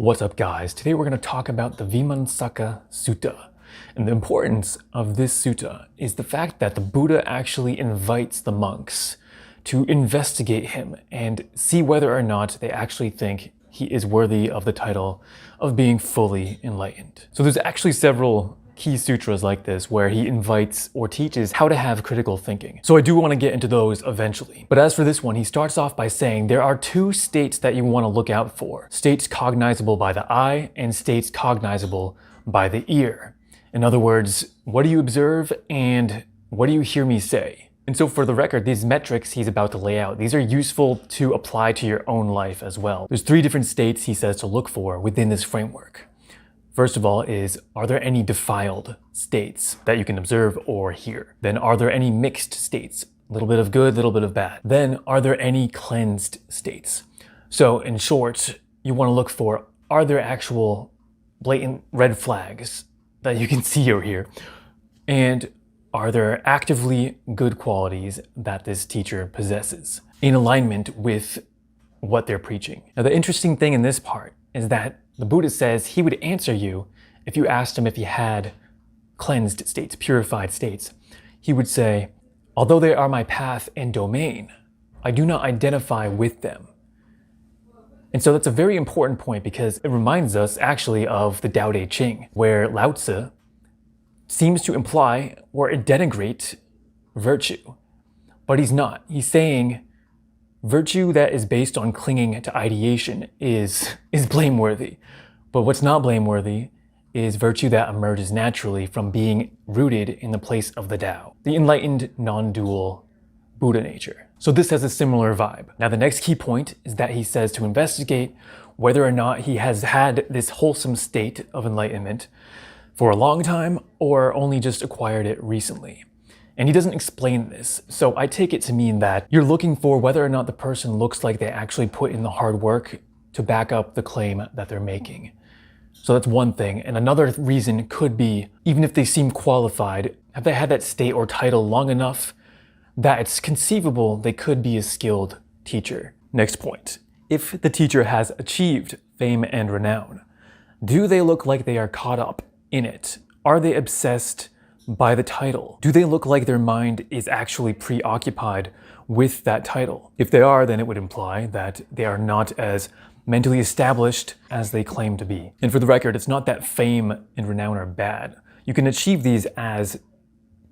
What's up, guys? Today we're going to talk about the Vīmaṃsaka Sutta. And the importance of this sutta is the fact that the Buddha actually invites the monks to investigate him and see whether or not they actually think he is worthy of the title of being fully enlightened. So there's actually several key sutras like this where he invites or teaches how to have critical thinking. So I do want to get into those eventually. But as for this one, he starts off by saying there are two states that you want to look out for. States cognizable by the eye and states cognizable by the ear. In other words, what do you observe and what do you hear me say? And so for the record, these metrics he's about to lay out, these are useful to apply to your own life as well. There's three different states he says to look for within this framework. First of all are there any defiled states that you can observe or hear? Then are there any mixed states? A little bit of good, a little bit of bad. Then are there any cleansed states? So in short, you want to look for, are there actual blatant red flags that you can see or hear? And are there actively good qualities that this teacher possesses in alignment with what they're preaching? Now, the interesting thing in this part is that the Buddha says he would answer you if you asked him if he had cleansed states, purified states. He would say, although they are my path and domain, I do not identify with them. And so that's a very important point because it reminds us actually of the Tao Te Ching, where Lao Tzu seems to imply or denigrate virtue, but he's not. He's saying virtue that is based on clinging to ideation is blameworthy. But what's not blameworthy is virtue that emerges naturally from being rooted in the place of the Tao, the enlightened, non-dual Buddha nature. So this has a similar vibe. Now the next key point is that he says to investigate whether or not he has had this wholesome state of enlightenment for a long time or only just acquired it recently. And he doesn't explain this, so I take it to mean that you're looking for whether or not the person looks like they actually put in the hard work to back up the claim that they're making. So that's one thing. And another reason could be, even if they seem qualified, have they had that state or title long enough that it's conceivable they could be a skilled teacher? Next point. If the teacher has achieved fame and renown, do they look like they are caught up in it? Are they obsessed by the title? Do they look like their mind is actually preoccupied with that title? If they are, then it would imply that they are not as mentally established as they claim to be. And for the record, it's not that fame and renown are bad. You can achieve these as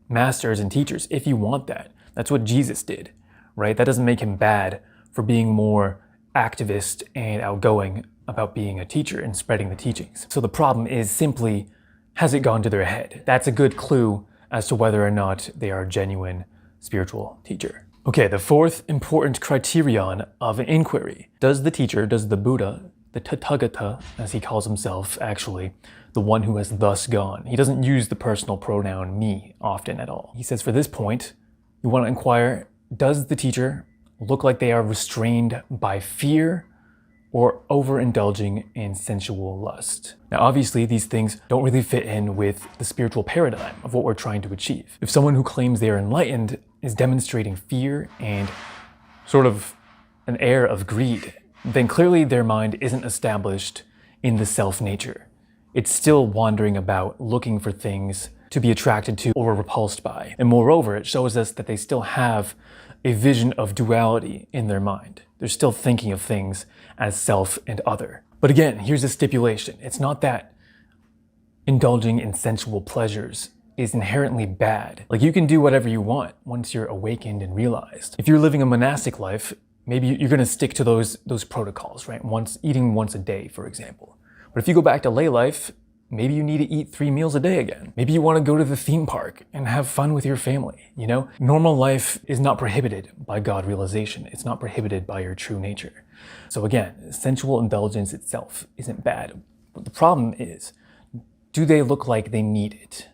masters and teachers if you want that. That's what Jesus did, right? That doesn't make him bad for being more activist and outgoing about being a teacher and spreading the teachings. So the problem is simply, has it gone to their head? That's a good clue as to whether or not they are a genuine spiritual teacher. Okay, the fourth important criterion of an inquiry. Does the Buddha, the Tathagata, as he calls himself, actually, the one who has thus gone? He doesn't use the personal pronoun me often at all. He says for this point, you want to inquire, does the teacher look like they are restrained by fear or overindulging in sensual lust? Now, obviously, these things don't really fit in with the spiritual paradigm of what we're trying to achieve. If someone who claims they are enlightened is demonstrating fear and sort of an air of greed, then clearly their mind isn't established in the self nature. It's still wandering about looking for things to be attracted to or repulsed by. And moreover, it shows us that they still have a vision of duality in their mind. They're still thinking of things as self and other. But again, here's a stipulation. It's not that indulging in sensual pleasures is inherently bad. Like, you can do whatever you want once you're awakened and realized. If you're living a monastic life, maybe you're gonna stick to those protocols, right? Eating once a day, for example. But if you go back to lay life, maybe you need to eat 3 meals a day again. Maybe you want to go to the theme park and have fun with your family, you know? Normal life is not prohibited by God realization. It's not prohibited by your true nature. So again, sensual indulgence itself isn't bad. But the problem is, do they look like they need it?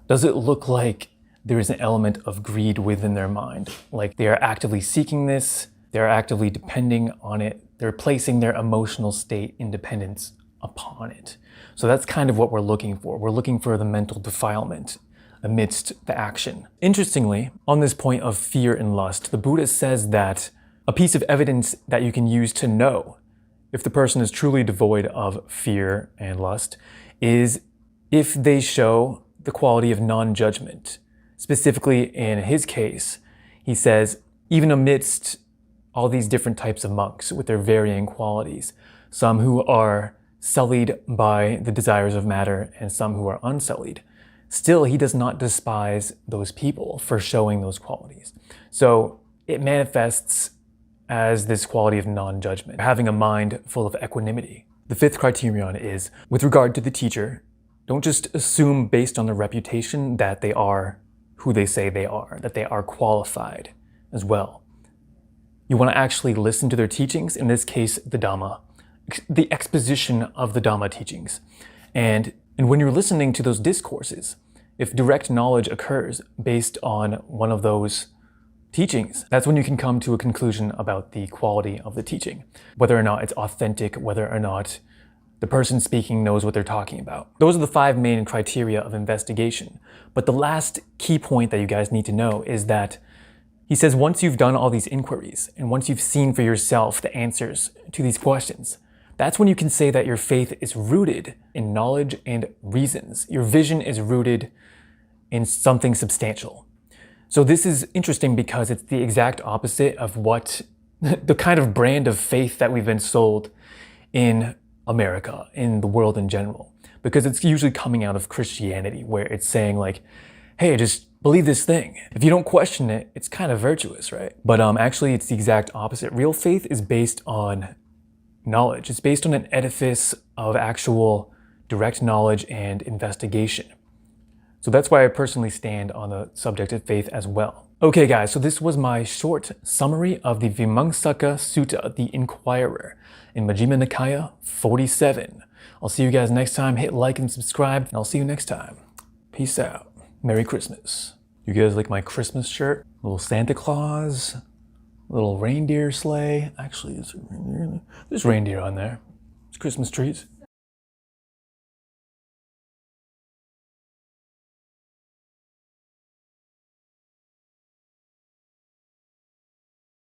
Does it look like there is an element of greed within their mind? Like they are actively seeking this, they're actively depending on it, they're placing their emotional state independence upon it. So that's kind of what we're looking for. We're looking for the mental defilement amidst the action. Interestingly, on this point of fear and lust, the Buddha says that a piece of evidence that you can use to know if the person is truly devoid of fear and lust, is if they show the quality of non-judgment. Specifically in his case, he says, even amidst all these different types of monks with their varying qualities, some who are sullied by the desires of matter and some who are unsullied, still he does not despise those people for showing those qualities. So it manifests as this quality of non-judgment, having a mind full of equanimity. The fifth criterion is, with regard to the teacher, don't just assume based on their reputation that they are who they say they are, that they are qualified as well. You want to actually listen to their teachings, in this case, the Dhamma, the exposition of the Dhamma teachings. And when you're listening to those discourses, if direct knowledge occurs based on one of those teachings, that's when you can come to a conclusion about the quality of the teaching, whether or not it's authentic, whether or not the person speaking knows what they're talking about. Those are the 5 main criteria of investigation. But the last key point that you guys need to know is that he says once you've done all these inquiries and once you've seen for yourself the answers to these questions, that's when you can say that your faith is rooted in knowledge and reasons. Your vision is rooted in something substantial. So this is interesting because it's the exact opposite of what the kind of brand of faith that we've been sold in America, in the world in general, because it's usually coming out of Christianity, where it's saying like, hey, just believe this thing. If you don't question it, it's kind of virtuous, right? But actually it's the exact opposite. Real faith is based on knowledge. It's based on an edifice of actual direct knowledge and investigation. So that's why I personally stand on the subject of faith as well. Okay guys, so this was my short summary of the Vīmaṃsaka Sutta, the Inquirer, in Majjhima Nikaya 47. I'll see you guys next time. Hit like and subscribe, and I'll see you next time. Peace out. Merry Christmas. You guys like my Christmas shirt? Little Santa Claus, little reindeer sleigh. Actually, there's reindeer on there. It's Christmas trees.